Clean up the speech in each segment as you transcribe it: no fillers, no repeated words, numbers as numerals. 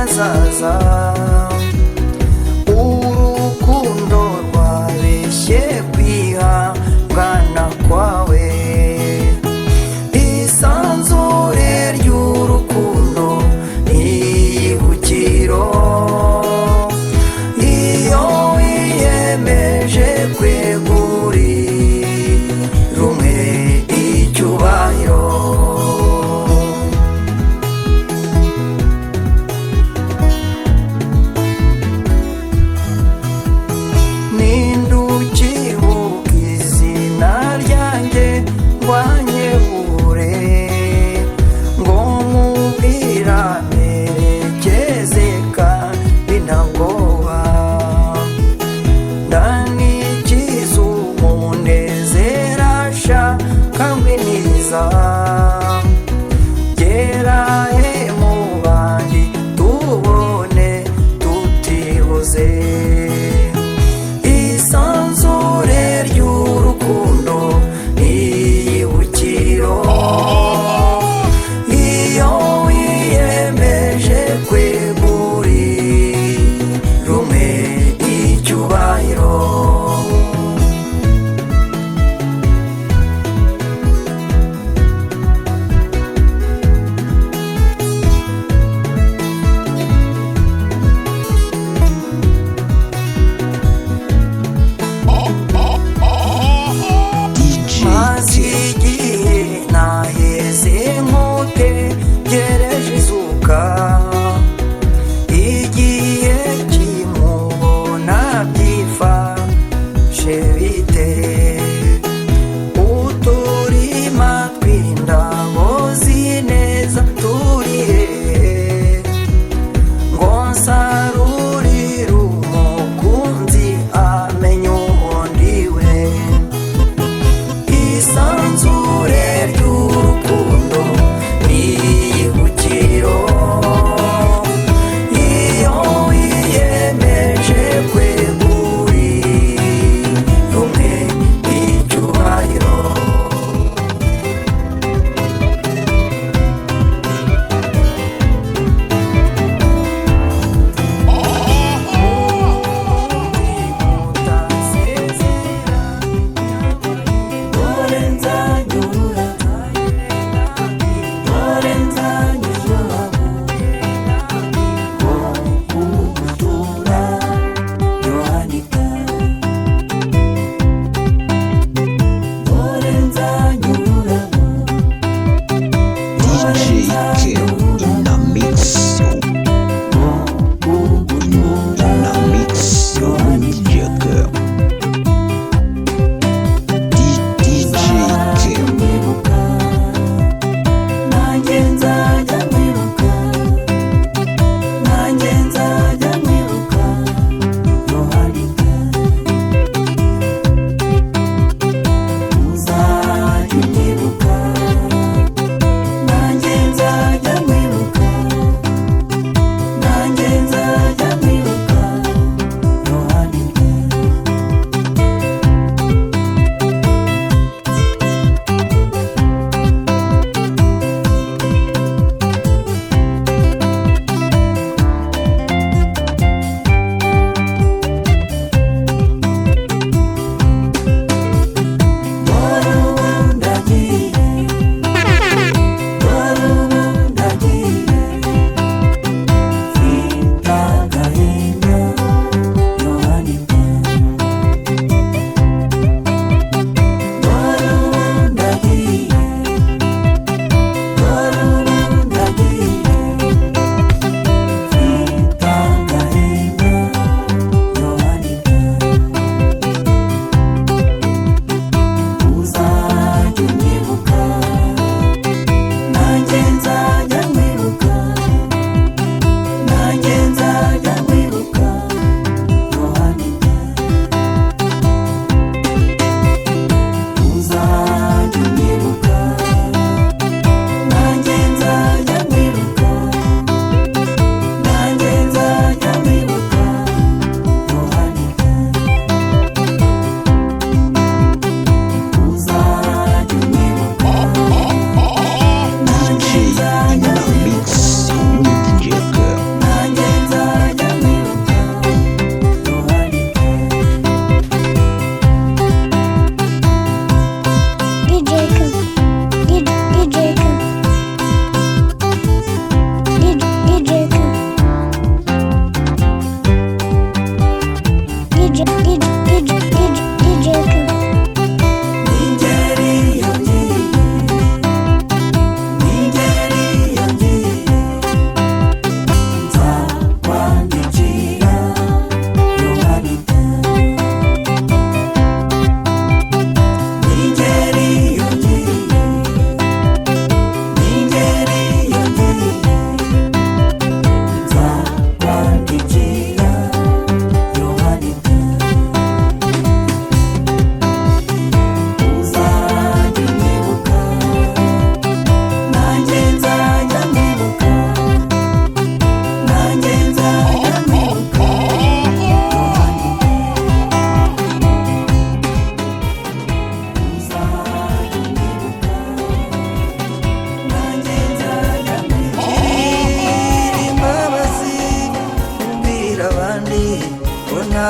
hazaza. Urukundo rwabeshye kwihangana kwawe, isanzure ry'urukundo n'iyibukiro. Iyo wiyemeje kwegurira umwe icyubahiro, gera he mu bandi tubone tutibuze. Isanzure ry'urukundo n'iyibukiro. Iyo wiyemeje kwegurira umwe icyubahiro,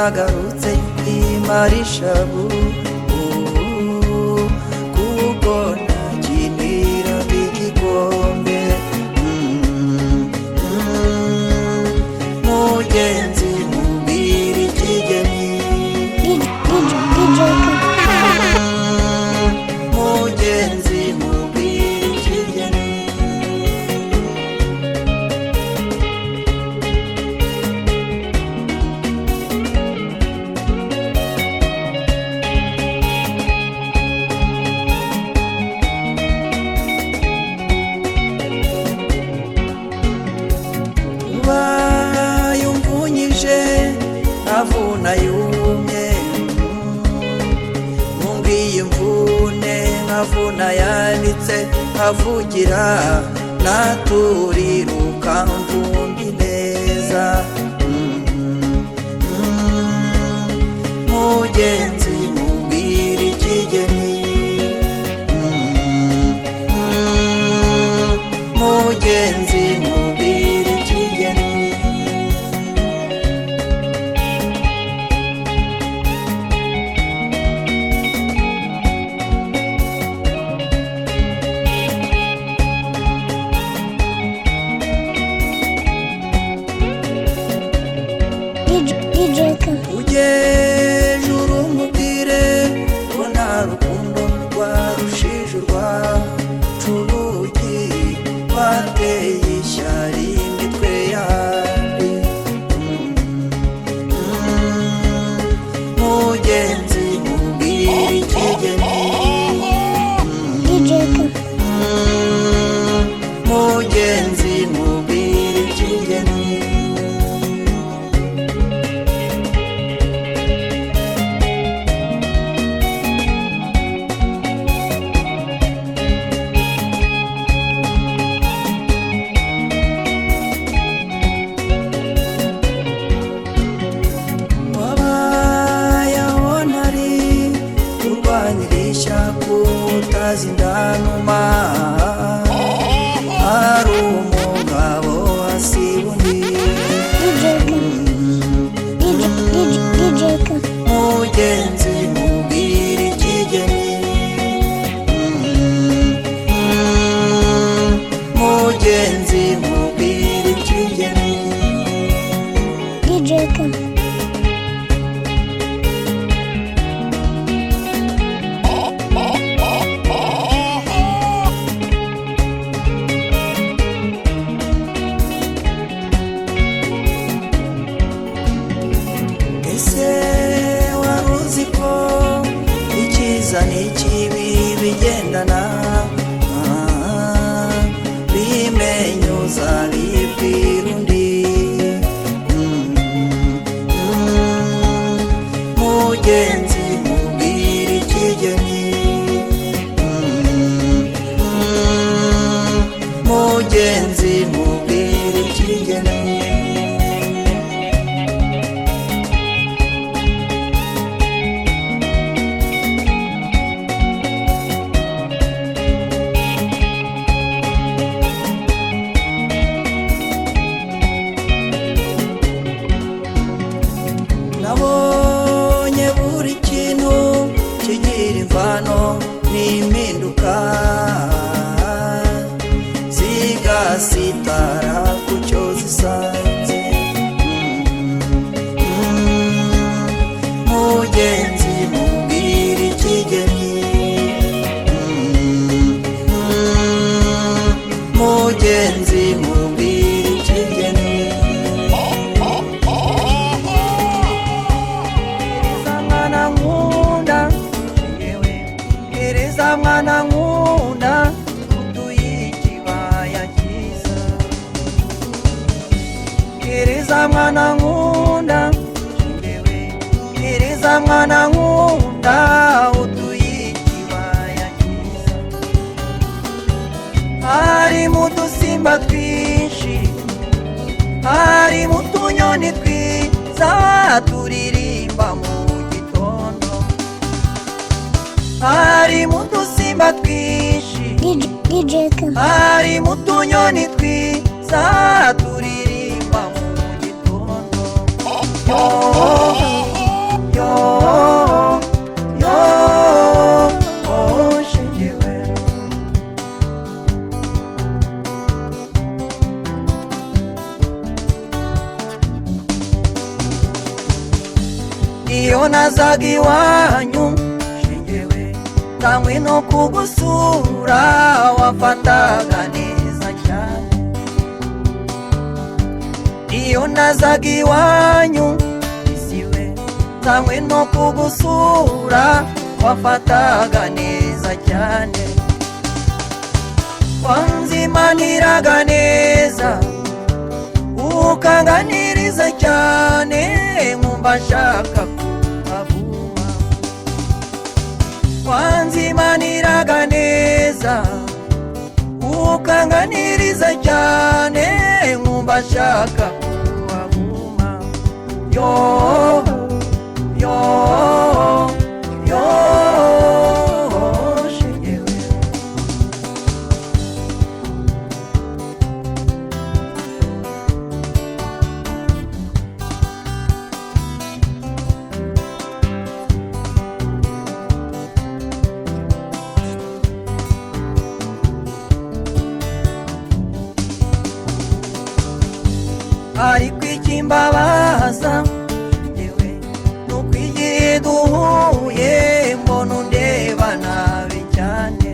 nagarutse imarishabu kuko nakinira igikombe mugenzi mubwira ikigeni mugenzi mubwira ikigeni bayumvunyije avuna yumye nkumbiye imvune nkavuna yanitse avugira naturiruka mvumbi neza mugenzi mubwira ikigeni mugenzi mubwira ikigeni ugeje urumubwire ko nta rukundo rwarushije urwacu urugi wateye ishyari imitwe yandi mugenzi mubwira ikigeni mugenzi mubwira ikigeni zindanuma ari umugabo asiba undi mugenzi mubwira ikigeni mugenzi mubwira ikigeni n'ikibi bigendana bimenyuza bibwira undi mugenzi mubwira ikigeni mugenzi mubwira ikigeni nabonye buri kintu kigira imvano n'impinduka zigasitara ku cyo zisanze mugenzi mubwira ikigeni mugenzi mubwira ikigeni mwana nkunda utuye ikibaya cyiza gereza mwana nkunda gereza mwana nkunda utuye ikibaya cyiza harimo udusimba twinshi harimo utunyoni twiza turirimba mu gitondo harimo udusimba twinshi harimo utunyoni twiza turirimba mu gitondo iyo nazaga iwanyu shengewe nzanywe no kugusura wafataga neza cyane. Iyo nazaga iwanyu isiwe nzanywe no kugusura wafataga neza cyane. Wanzimaniraga neza ukanganiriza cyane nkumva nshaka kuhavuma. Wanzimaniraga neza ukanganiriza cyane nkumva nshaka kuhavuma. Yo yo yo shengewe. Ariko ikimbabaza yewe nuko igihe duhuye mbona undeba nabi cyane.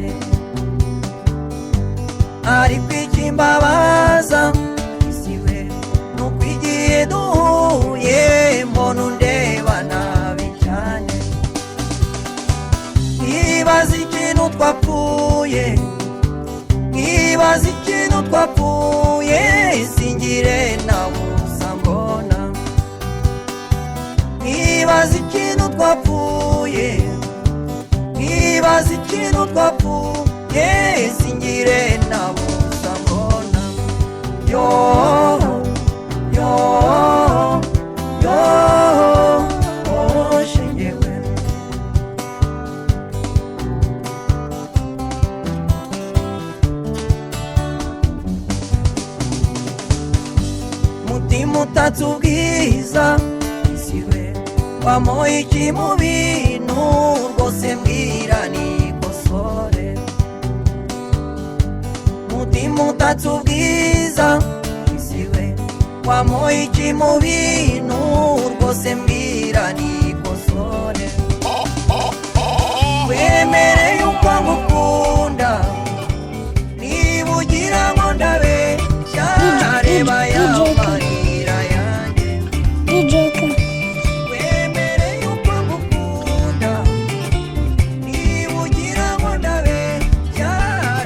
Ariko ikimbabaza isiwe nuko igihe duhuye mbona undeba nabi cyane. Nkibaza ikintu twapfuye, nkibaza ikintu twapfuye singire nabusa mbona. Nkibaza ikintu twapfuye, nkibaza ikintu twapfuye singire nabusa mbona. Yo yo yo oh shengewe. Mutima utatse ubwiza isiwe wamoye iki mu bintu rwose mbwira nikosore. Mutima utatse ubwiza isiwe wamoye iki mu bintu rwose mbwira nikosore. Wemereye uko ngukunda niba ugira ngo ndabeshya reba yamarira yanjye. Wemereye uko ngukunda niba ugira ngo ndabeshya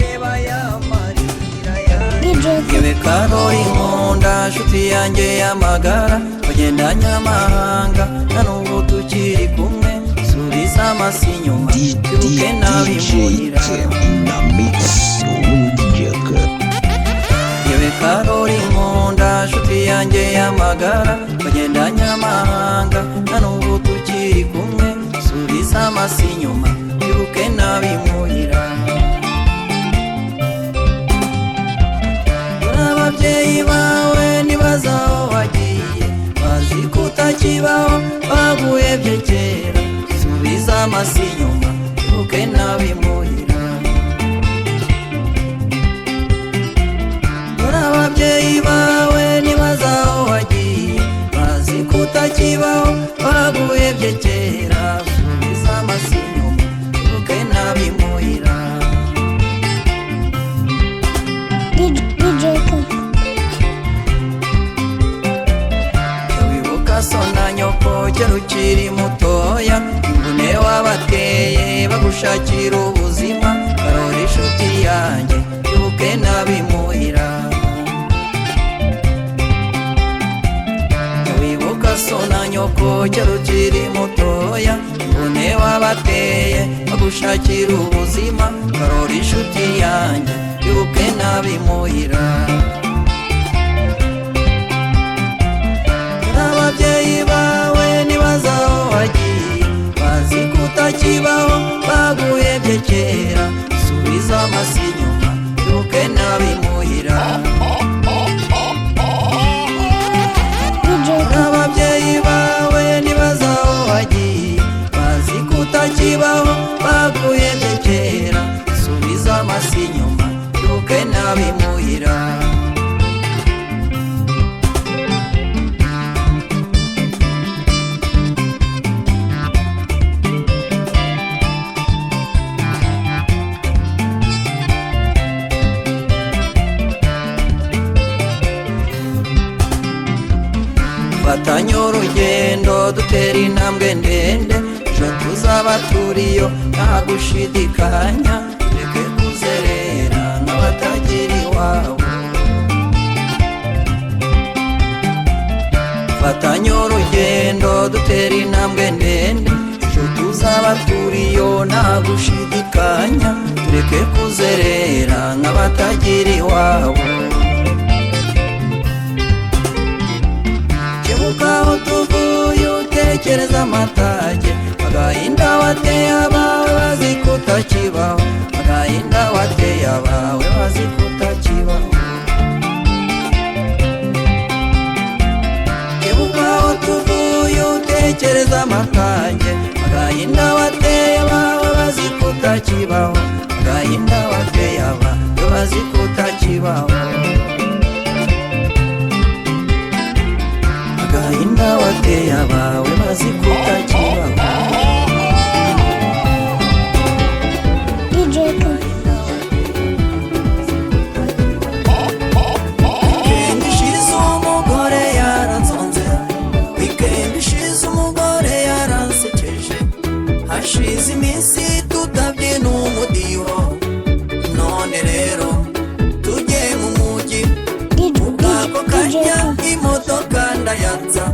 reba yamarira yanjye. Yewe Karoli nkunda nshuti yanjye y'amagara wagendanye amahanga na n'ubu tukiri kumwe subiza amasi inyuma twibuke nabimuhira. Yewe Karoli nkunda nshuti yanjye y'amagara wagendanye amahanga na n'ubu tukiri kumwe subiza amasi inyuma twibuke nabimuhira. Ababyeyi bawe nibaza aho wagiye bazi ko utakibaho baguhebye kera subiza amasi inyuma twibuke nabimuhira. Ababyeyi bawe nibaza aho wagiye bazi ko utakibaho baguhebye kera subiza amasi inyuma twibuke nabimuhira. Wibuka so na nyoko kera ukiri mutoya imvune wabateye bagushakira ubuzima. Karoli inshuti yanjye twibuke nabimuhira. Wibuka so na nyoko kera ukiri mutoya imvune wabateye bagushakira ubuzima. Karoli inshuti yanjye twibuke nabimuhira. Ababyeyi bawe nibaza aho wagiye bazi ko utakibaho baguhebye kera subiza amasi inyuma twibuke nabimuhira. Ababyeyi bawe nibaza aho wagiye bazi ko utakibaho baguhebye kera subiza amasi inyuma twibuke nabimuhira. fatanye urugendo dutera intambwe ndende, ejo tuzaba turiyo nta gushidikanya, tureke kuzerera nk'abatagira iwabo. Fatanye urugendo dutera intambwe ndende, ejo tuzaba turiyo nta gushidikanya, tureke kuzerera nk'abatagira iwabo. Kebuka aho tuvuye utekereza amatage, agahinda wateye abawe bazi kutakibaho, agahinda wateye abawe bazi kutakibaho. Kebuka aho tuvuye utekereza amatage, agahinda wateye abawe bazi kutakibaho, agahinda wateye abawe bazi kutakibaho. Agahinda wateye abawe bazi kutakibaho. Weekend ishize umugore yaranzonze, weekend ishize umugore yaransekeje, hashize iminsi tutabyina umudiho, none rero tujye mu mujyi. Ubwako kanya imodoka ndayanza,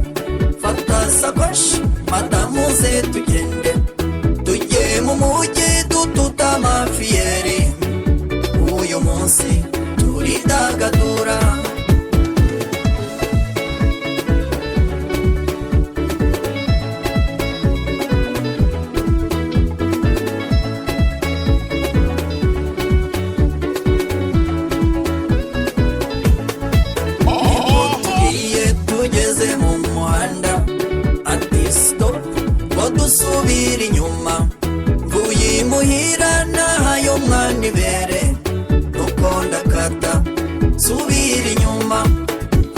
fata sakoshi madamu ze tugende, tujye mu mujyi dututa amafiyeri, uyu munsi turidagadura. Tugeze mu muhanda ati stop, ngo dusubire inyuma, mvuye imuhira nahayo mwana ibere, nuko ndakata subira inyuma.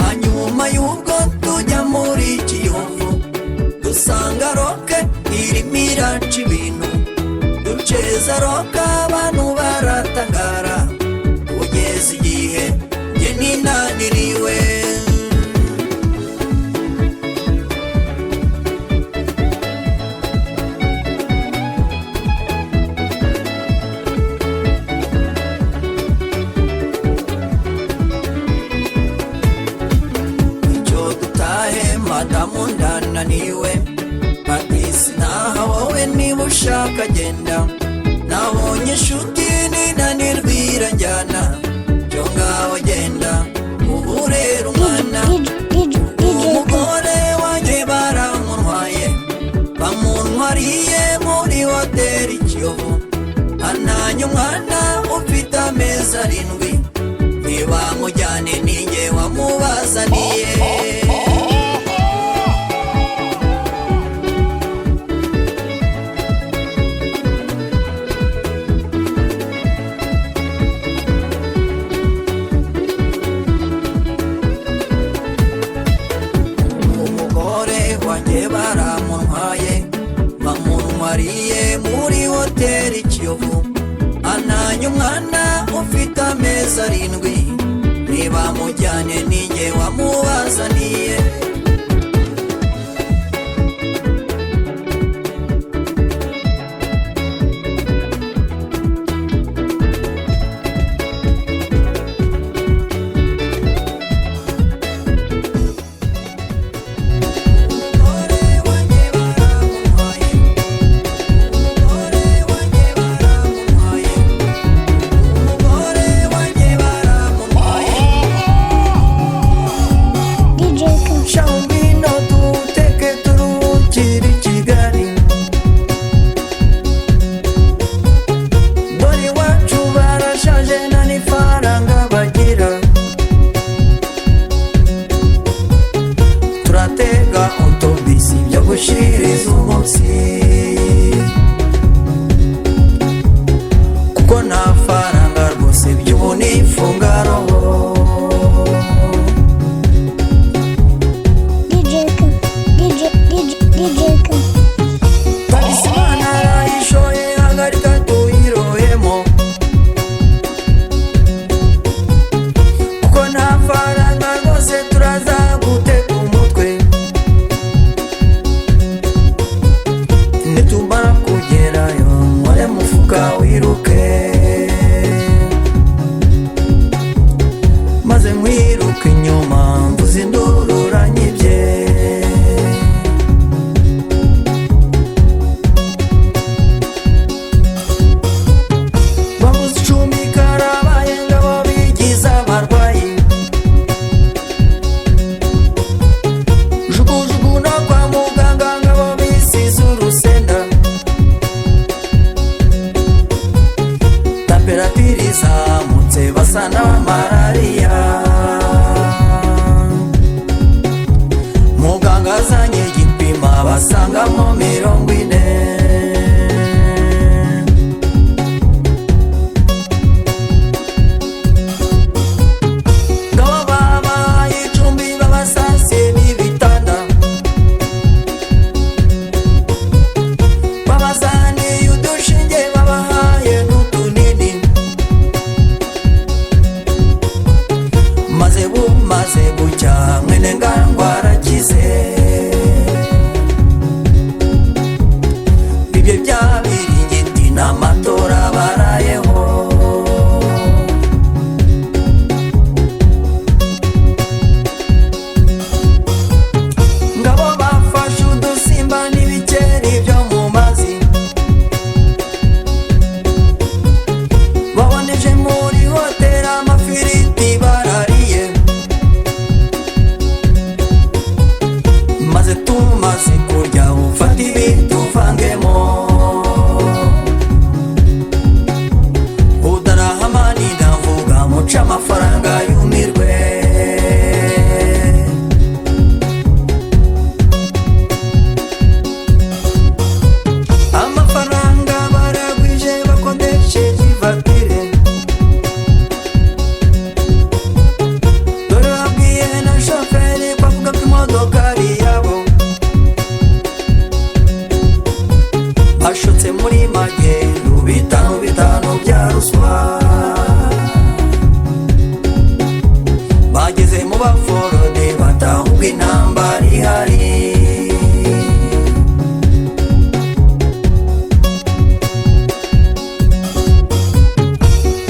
Hanyuma y'ubwo tujya muri Kiyovu, dusanga roke irimo iraca ibintu, duceza roke abantu baratangara, kugeza igihe njye ninaniriwe. Madamu ndananiwe, ati sinaha wowe niba ushaka genda, nabonye inshuti ninanirwa iranjyana, cyo ngaho genda uburere umwana. Umugore wanjye baramuntwaye, bamuntwariye muri hoteli Kiyovu, ananye umwana ufite amezi 7, ntibamujyane ninjye wamubazaniye. Baramuntwaye, bamuntwariye muri hoteli Kiyovu, ananye umwana ufite amezi 7, ntibamujyane ninjye wamubazaniye. Gushiriza umunsi, kuko nta faranga rwose by'ubu nifunga roho. Talismana arayishoye, hagarika tuyirohemo, kuko nta faranga rwose turaza guteka umutwe. bumaze gucya mwene ngangwa arakize bibye byabiringiti n'amatora barayeho ngabo bafashe udusimba n'ibikeri byo mu mazi baboneje muri hoteli amafiriti barariye maze tumaze kurya ufata ibintu uvangemo udarahamani ndavuga muca amafaranga yumirwe amafaranga baragwije bakodesheje ivatire dore babwiye na shoferi bavuga ko imodoka ari iyabo bashotse muri magendu bitanu bitanu bya ruswa bageze mu baforode batahubwa intambara ihari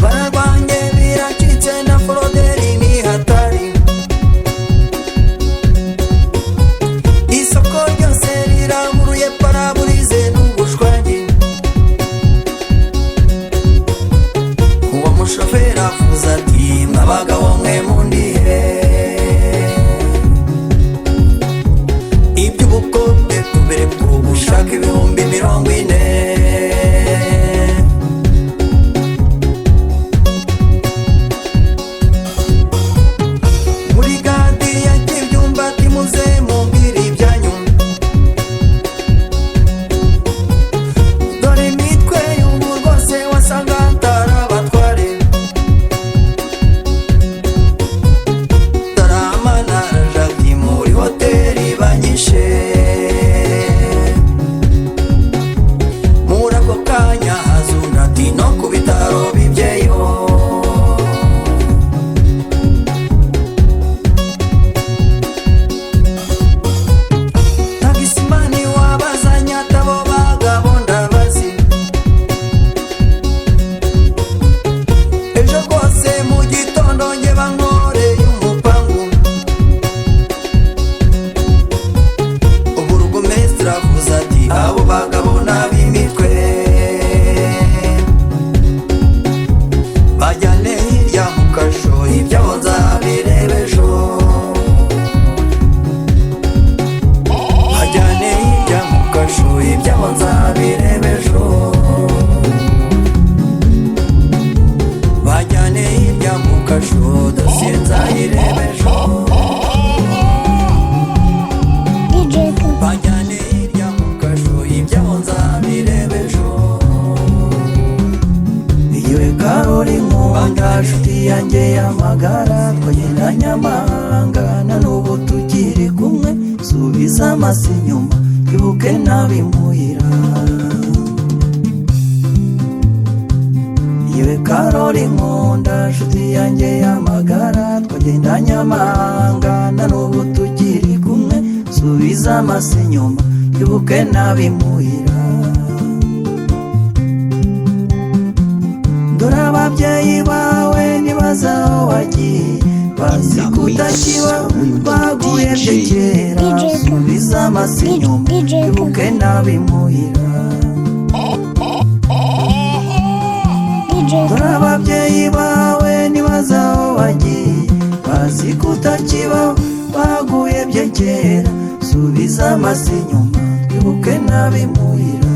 bararwanye biracitse na foroderi ni hatari isoko ryose riraburuye paraburize n'ubushwangi uwo mushoferi avuze ati mwabagabo mwe mundihe iby'ubukode tubere bw'ubushaka ibihumbi 40 muri gadi ya Kibyumba timuze mumbwira ibyanyu dore imitwe y'ubu rwose wasanga atarabatware taramana rajati muri hoteli banyishe muri ako kanya hazunda ati no ku bitaro bibyeyo tagisimani wabazanya atabo bagabo ndabazi ejo rwose mu gitondo nge bankoreye umupangu uburugumesitiri avuze ati abo bagabo n'ab'imitwe bajyane hirya mu kasho ibyabo nzabireba ejo bajyane hirya mu kasho ibyabo nzabireba ejo bajyane hirya mu kasho dosiye nzayireba ejo bajyane hirya mu kasho ibyabo nzabireba ejo iwe Karoli nkunda nshuti yanjye y'amagara twagendanye amahanga na n'ubu tukiri kumwe subiza amaso inyuma twibuke n'abimuhira iwe Karoli nkunda nshuti yanjye y'amagara twagendanye amahanga na n'ubu tukiri kumwe subiza amaso inyuma twibuke n'abimuhira dore ababyeyi bawe nibaza aho wagiye bazi kutakiba baguye bye kera subiza amaso inyuma twibuke n'abimuhira dore ababyeyi bawe nibaza aho wagiye bazi kutakiba baguye bye kera subiza amaso inyuma twibuke n'abimuhira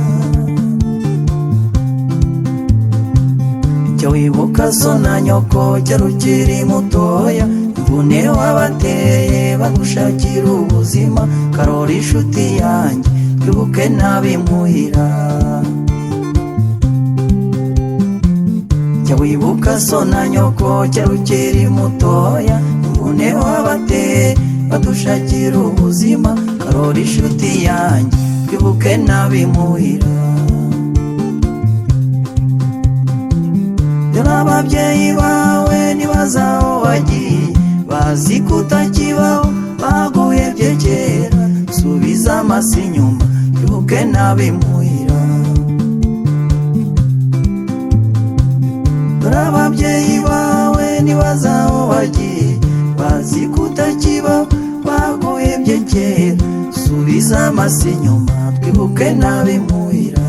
jya wibuka so na nyoko jya rukiri mutoya imvune wabateye bagushakira ubuzima Karoli inshuti yanjye twibuke n'abimuhira jya wibuka so na nyoko jya rukiri mutoya imvune wabateye badushakira ubuzima Karoli inshuti yanjye twibuke n'abimuhira dore ababyeyi bawe nibaza aho wagiye bazi kutakibaho baguhebye kera. Subiza amaso inyuma twibuke n'abimuhira. Dore ababyeyi bawe nibaza aho bagiye, bazi kutakibaho baguhebye kera. Subiza amaso inyuma twibuke n'abimuhira.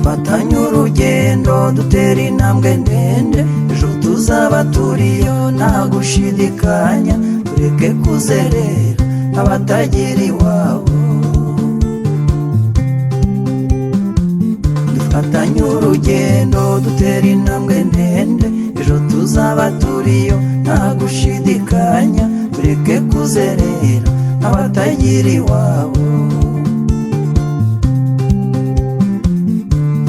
Fatanya urugendo dutera intambwe ndende, ejo tuzaba turiyo nta gushidikanya. Tureke kuzerera abatagira iwabo. Dufatanye urugendo dutera intambwe ndende, ejo tuzaba turiyo nta gushidikanya. Tureke kuzerera abatagira iwabo.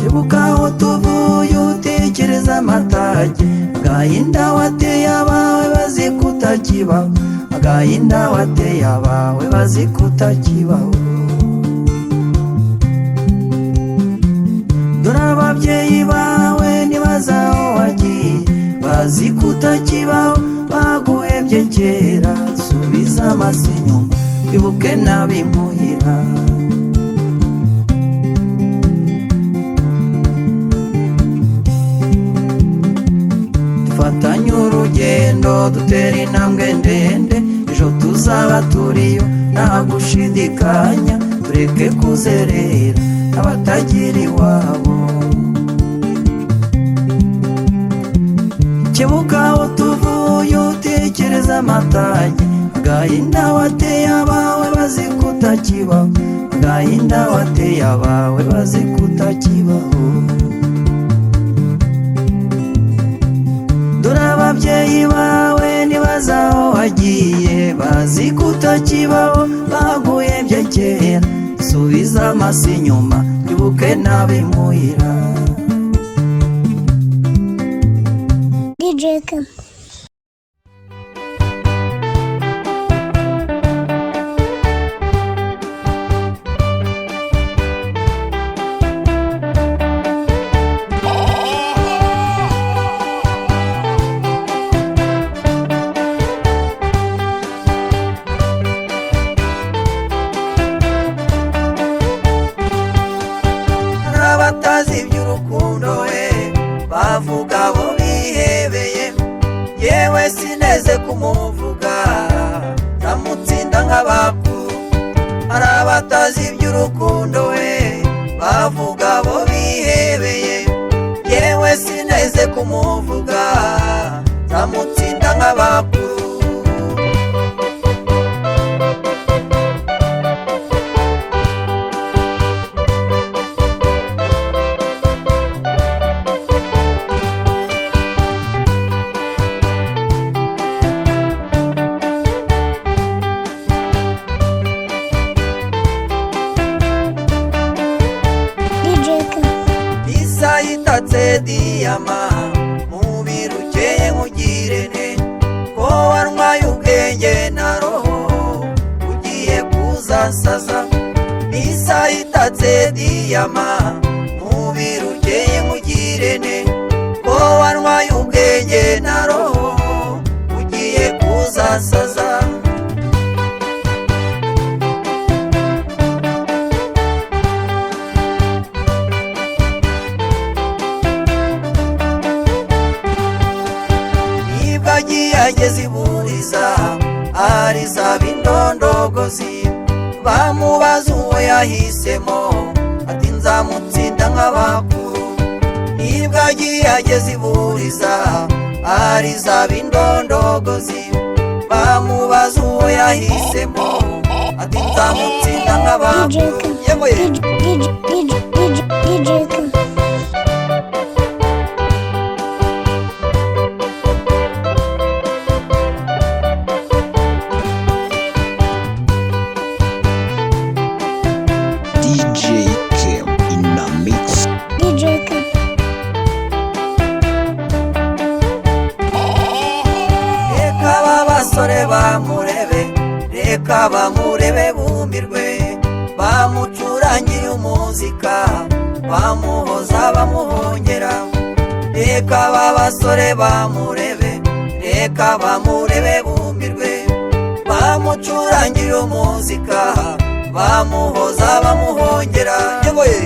Ibuka aho tuvuye utekereza amatage, agahinda wateye abawe bazi kutakibaho. Agahinda wateye abawe bazi kutakibaho. Dore ababyeyi bawe nibaza aho wagiye, bazi kutakibaho baguhebye kera. Subiza amaso inyuma twibuke n'abimuhira. Dufatanye urugendo dutera intambwe ndende, ejo tuzaba turiyo nta gushidikanya. Tureke kuzerera abatagira iwabo. Kebuka aho tuvuye utekereza amatage, agahinda wateye abawe bazi kutakibaho. Agahinda wateye abawe bazi kutakibaho. Dore ababyeyi bawe nibaza aho wagiye, bazi kutakibaho baguhebye kera. Subiza amaso inyuma twibuke n'abimuhira. DJ Kim. Abatazi iby'urukundo bavuga bo bihebeye, yewe sineze kumuvuga ndamutsinda nk'abakuru. Hari abatazi iby'urukundo bavuga bo bihebeye, yewe sineze kumuvuga ndamutsinda nk'abakuru. Itatse diyama mubiri ukeye nkugirene, ko warwaye ubwenge na roho ugiye kuzasaza. Isa itatse diyama mubiri ukeye nkugirene, ko warwaye ubwenge na roho ugiye kuzasaza. Ageze iburiza ariza b'indondogozi, bamubaza uwo yahisemo ati nzamutsinda nk'abakuru. Nibwo agiye ageze iburiza ariza b'indondogozi, bamubaza uwo yahisemo ati nzamutsinda nk'abakuru. Yemoye reka bamurebe bumirwe, bamucurangira umuzika, bamuhoza bamuhongera. Reka babasore bamurebe, reka bamurebe bumirwe, bamucurangira umuzika, bamuhoza bamuhongera. Yegoye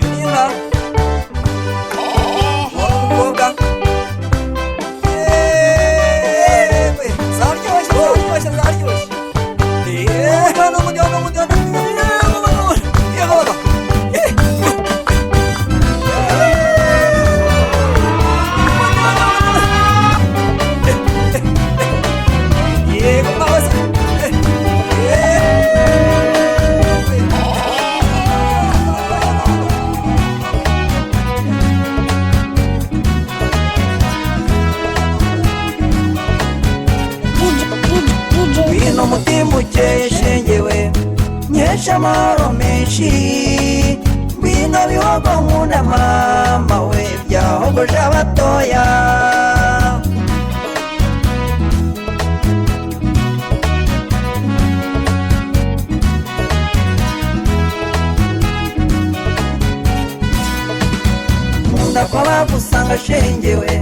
Yunira Wakuboga Zaryoshye Hano mujyana umutima ukeye shengewe nyesha amahoro menshi, ngwino bihogo nkunda mama we byahogoje abatoya. Nkunda ko bagusanga shengewe,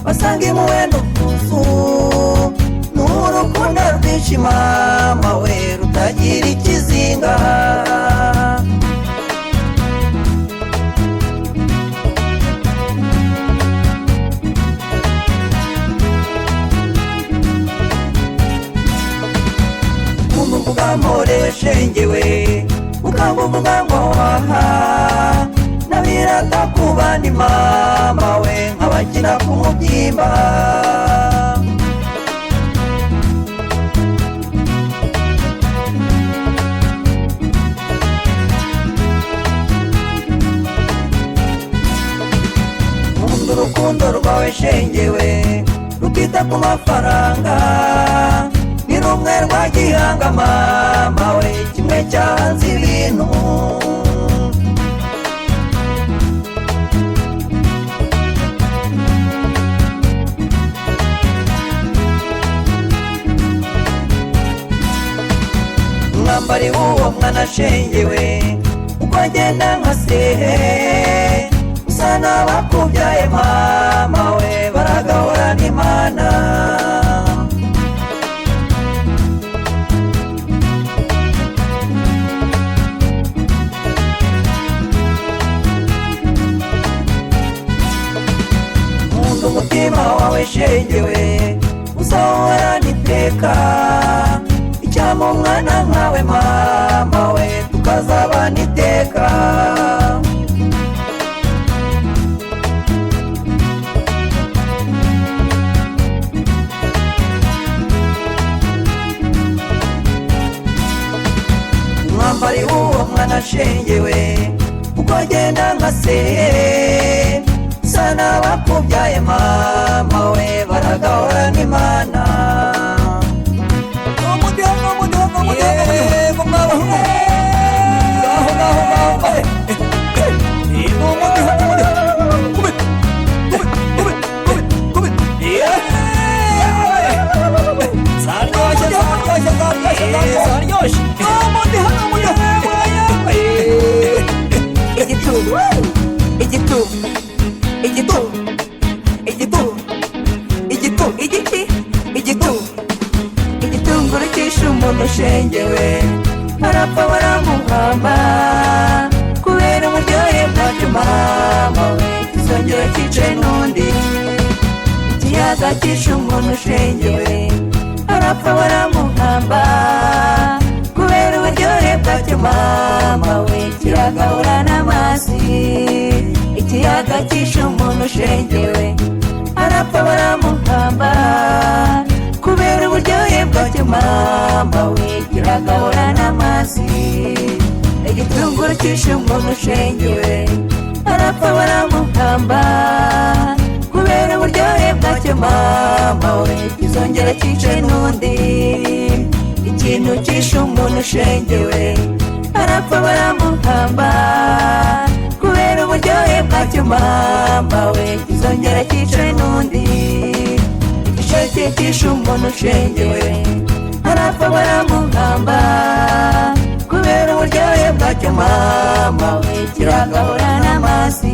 basanga impuhwe n'ubwuzu, n'urukundo rwinshi mama we rutagira ikizinga. Nkunda uvuga mpore shengewe, ukavuga ngo waha, nabirata ku bandi mama we nkabakina ku mubyimba. Urukundo rwawe shengewe rutita ku mafaranga, ni rumwe rwa gihanga mama we kimwe cyahanze ibintu. Mwambari w'uwo mwana shengewe uko agenda nka sehe, sana bakubyaye mama we baragahorana Imana. Nkunda umutima wawe shengewe uzahorana iteka, icyampa umwana nkawe mama we tukazabana iteka. Mwambari w'uwo mwana shengewe uko agenda nka sehe, sana bakubyaye mama we baragahorana Imana. Igitunguru cyishe umuntu shengewe, arapfa baramuhamba kubera uburyohe bwacyo mama we kizongera cyice n'undi. Ikiyaga cyishe umuntu shengewe, arapfa baramuhamba kubera uburyohe bwacyo mama we kiragahura n'amazi. Ikiyaga cyishe umuntu shengewe, arapfa baramuhamba kubera uburyohe bwacyo mama we kiragahura n'amazi. Igitunguru cyishe umuntu shengewe, arapfa baramuhamba kubera uburyohe bwacyo mama we kizongera cyice n'undi. Ikintu cyishe umuntu shengewe, arapfa baramuhamba kubera uburyohe bwacyo mama we kizongera cyice n'undi. Igisheke kwicisha umuntu ushengewe arapfa baramugamba kubera uburyohe bwacyo mama we kiragahora n'amasi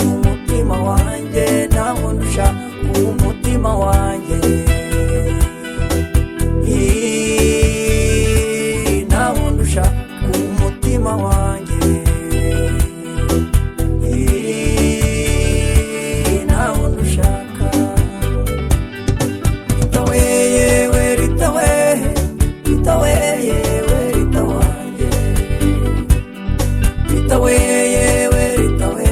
umutima wanjye nawo ndusha umutima wanjye nawo ndusha umutima wanjye nawo ndushaka ritawe yewe ritawe ritawe yewe ritawanjye ritawe yewe ritawe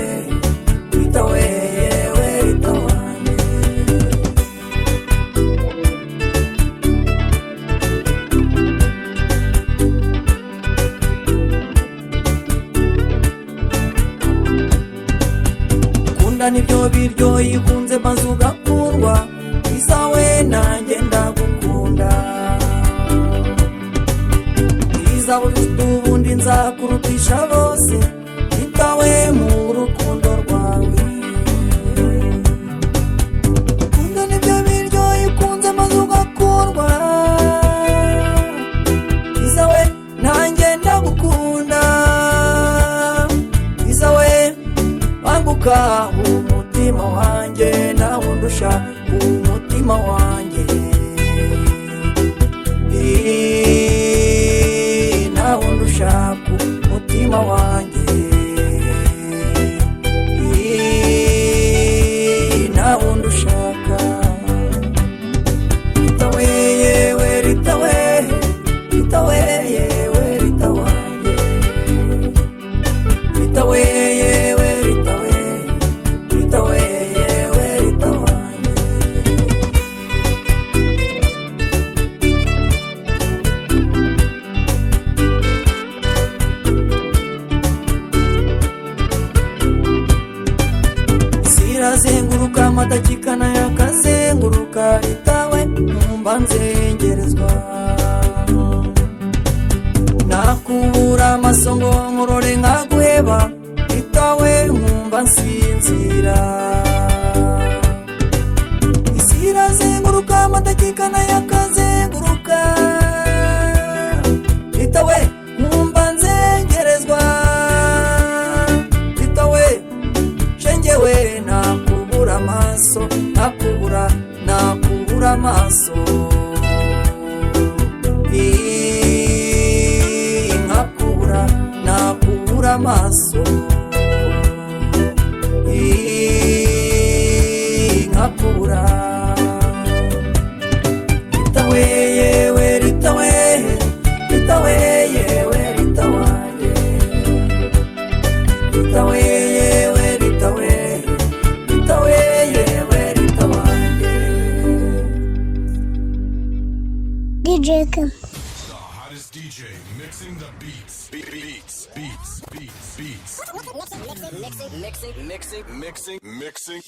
nibyo biryo yikunze maze ugakundwa isawe nanjye ndagukunda izawe ufite ubundi nzakurutisha bose itawe mu rukundo rwawe kunda nibyo biryo yikunze maze ugakundwa izawe nanjye ndagukunda izawe banguka umutima wanjye nawo ndusha umutima wanjye nawo ndusha umutima wanjye nawo ndushaka ritawe yewe ritawe ritawe yewe ritawanjye ritawe yewe zenguruka amadakika nayo akazenguruka ritawe nkumva nzengerezwa nakubura amaso ngo nkurore nkaguheba ritawe nkumva nsinzira isi irazenguruka amadakika nayo akazenguruka ritawe nkumva nzengerezwa ritawe shengewe nakubura amaso nakubura amaso nakubura amaso nakubura ritawe yewe ritawe ritawe yewe ritawanjye ritawe yewe ritawe ritawe yewe ritawanjye DJ Kim. The hottest DJ mixing the beats.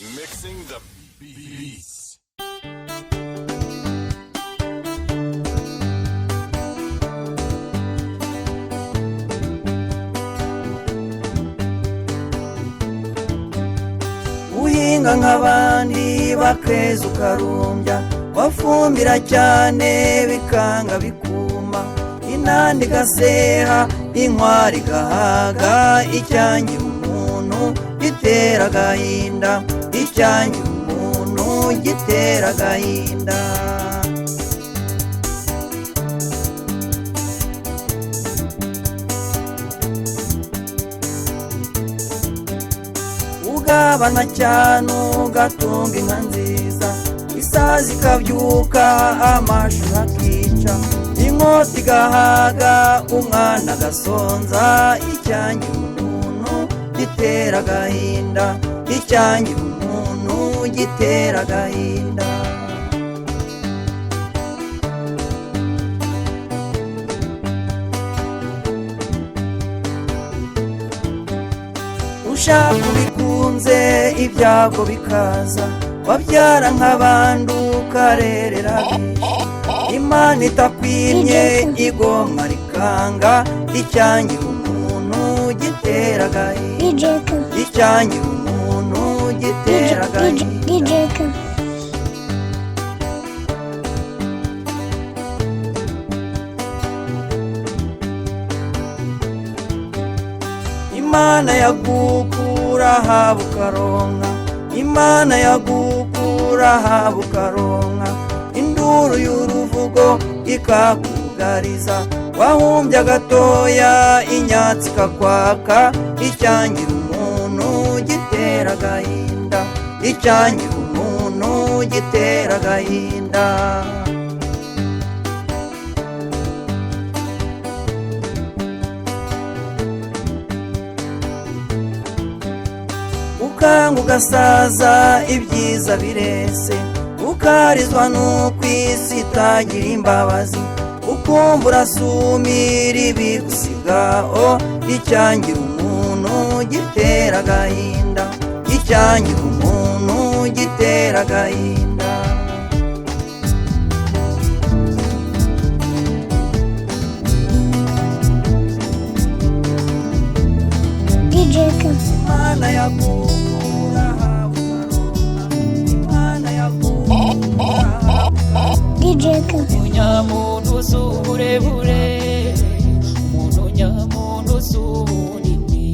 Mixing the beats. uhinga nk'abandi bakeza ukarumbya wafumbira cyane bikanga bikuma inandi gaseha inkwari gahaga icyangira umuntu gitera agahinda icyangira umuntu gitera agahinda ugabana cyane ugatunga inka nziza isazi ikabyuka amashu akica inkota igahaga umwana agasonza icyangira umuntu gitera agahinda icyangira umuntu gitera agahinda ushaka ubikunze ibyago bikaza wabyara nk'abandi ukarerera bishe Imana itakwimye igomwa rikanga icyangira umuntu gitera agahinda icyangira umuntu gitera agahinda Imana yagukura haba ukaronka Imana yagukura haba ukaronka induru y'uruvugo ikakugariza wahumbya gatoya inyatsi kakwaka icyangira umuntu gitera agahinda icyangira umuntu gitera agahinda ukanga ugasaza ibyiza birese ukarizwa nuko isi itagira imbabazi ukumva urasumira ibigusigaho icyangira umuntu gitera agahinda icyangira umuntu gitera agahinda Imana yagukura haba ukaronka Imana yagukura umunyamuntu si uburebure umuntu nyamuntu si ubunini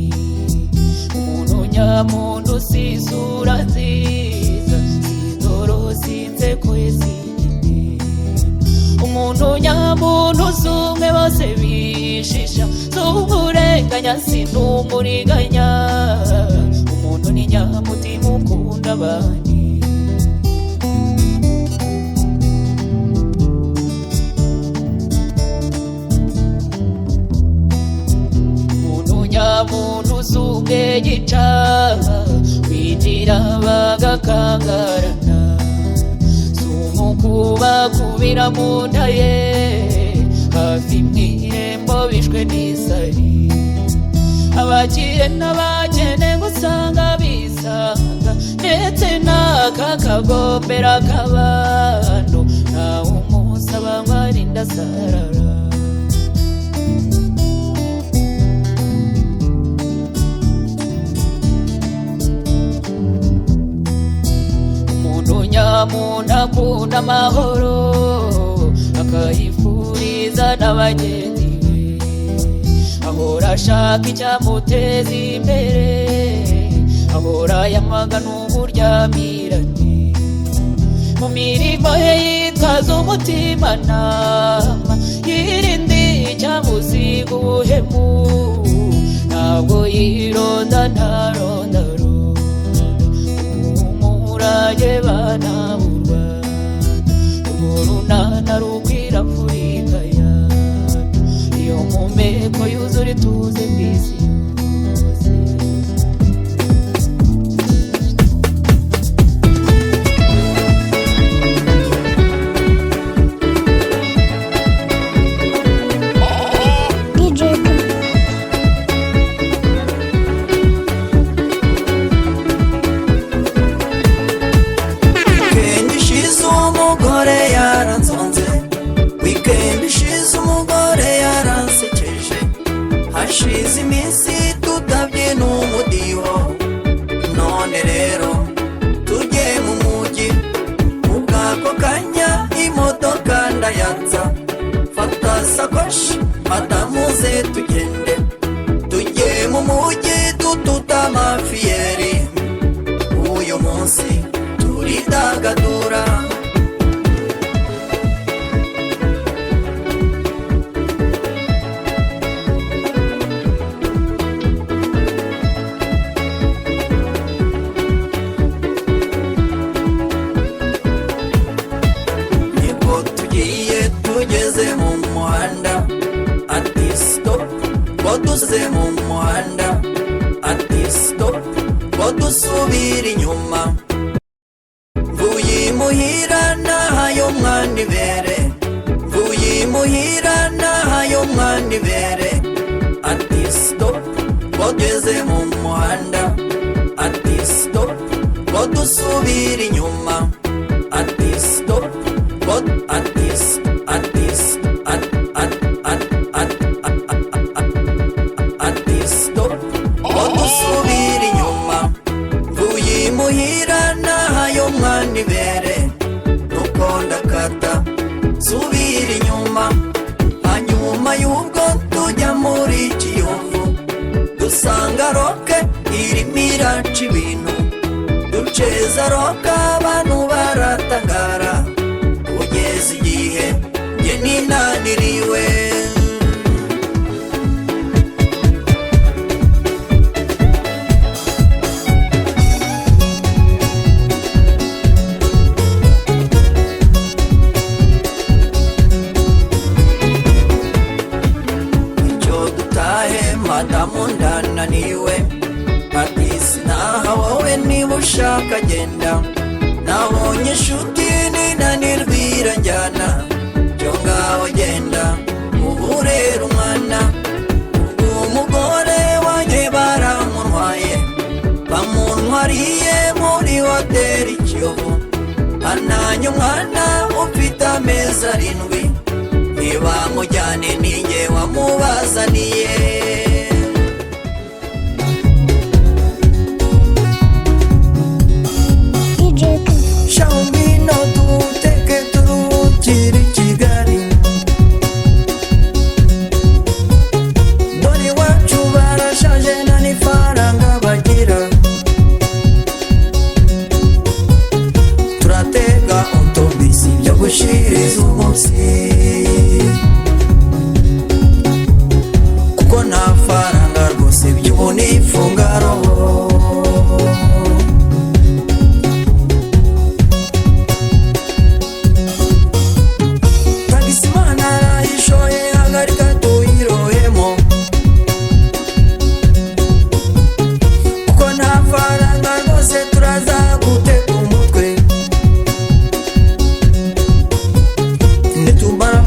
umuntu nyamuntu si isura nziza si indoro si inseko ye si nini umuntu nyamuntu si umwe bose bishisha si umurenganya si n'umuriganya umuntu ni nyamutima ukunda abandi umuntu usumwe gica winjira bagakangarana sumukuba kubira mu nda ye hafi mw'irembo bishwe n'isari abakire n'abakene gusanga bisanga ndetse n'aka kagombera k'abantu ntawe umusaba ngo arinde asarara umuntu akunda amahoro akayifuriza n'abagenzi be ahora ashaka icyamuteza imbere ahora yamagana uburyamirane mu mirimo ye yitwaza umutimanama yirinde icyamusiga ubuhemu ntabwo yironda ntarondaronda umurage bana b'u Rwanda urwo runana rukwira Afurika yacu iyo mpumeko yuzura ituze ku isi yose hashize iminsi tutabyina umudiho none rero tujye mu mujyi ubwako kanya imodoka ndayanza fata sakoshi madamuze tugende tujye mu mujyi dututa amafiyeri uyu munsi turidagadura tugeze mu muhanda twageze mu muhanda ati stop ngo dusubire inyuma mvuye imuhira nahayo mwana ibere mvuye imuhira nahayo mwana ibere ati stop ngo twageze mu muhanda ati stop ngo dusubire inyuma ati stop ngo ati stop ngo dusubire inyuma mvuye imuhira nahayo mwana ibere nuko ndakata subira inyuma hanyuma y'ubwo tujya muri Kiyovu dusanga roke irimo iraca ibintu duceza roka abantu baratangara kugeza igihe njye ninaniriwe madamu ndananiwe ati sinaha wowe niba ushaka genda nabonye inshuti ninanirwa iranjyana cyo ngaho genda uburera umwana umugore wanjye baramuntwaye bamuntwariye muri hoteli Kiyovu ananye umwana ufite amezi 7 ntibamujyane ninjye wamubazaniye shambino duteke turukiri Kigali dore iwacu barashaje nta n'ifaranga bagira turatega otobisi byo gushiriza umunsi kuko nta faranga rwose by'ubu nifunga roho tagisimana arayishoye hagarika tuyirohemo kuko nta faranga rwose turaza guteka umutwe nitumara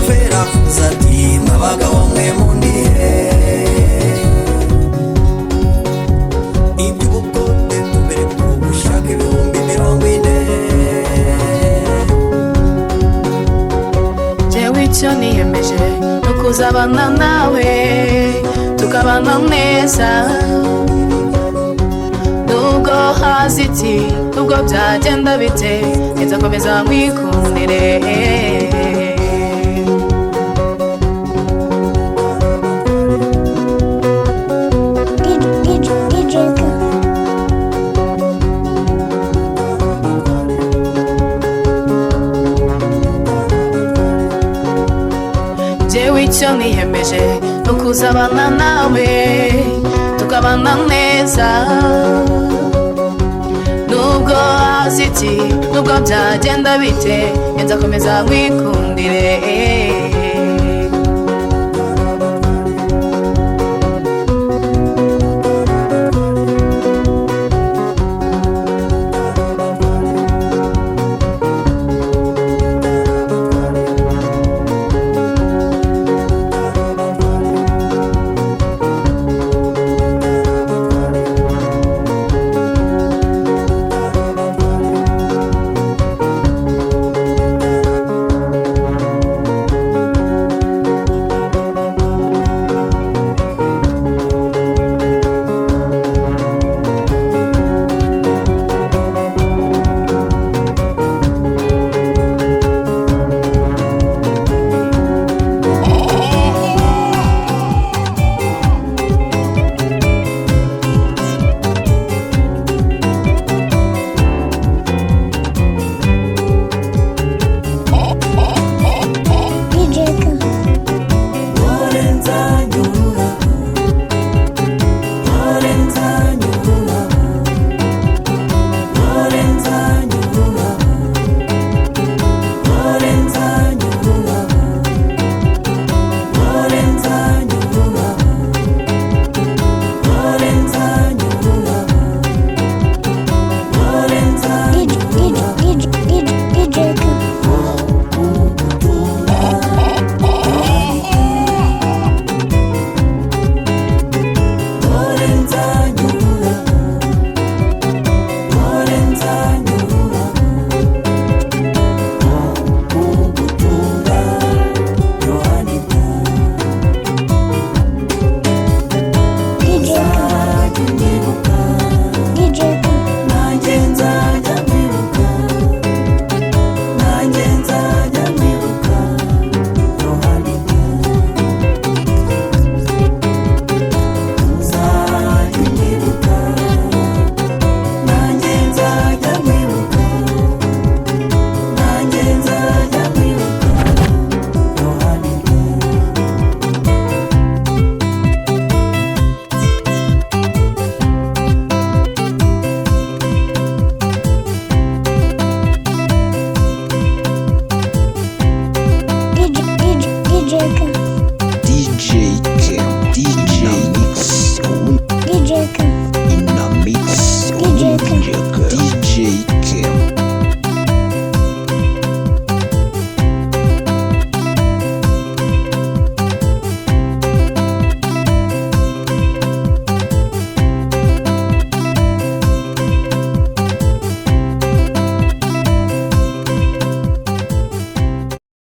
shoferi avuze ati mwabagabo mwe mundihe iby'ubukode tubere gushaka ibihumbi 40. jewe icyo niyemeje no kuzabana nawe tukabana neza nubwo haziti nubwo byagenda bite nzakomeza nkwikundire jewe icyo niyemeje no kuzabana nawe tukabana neza nubwo haziti nubwo byagenda bite nzakomeza nkwikundire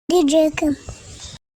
DJ Kim.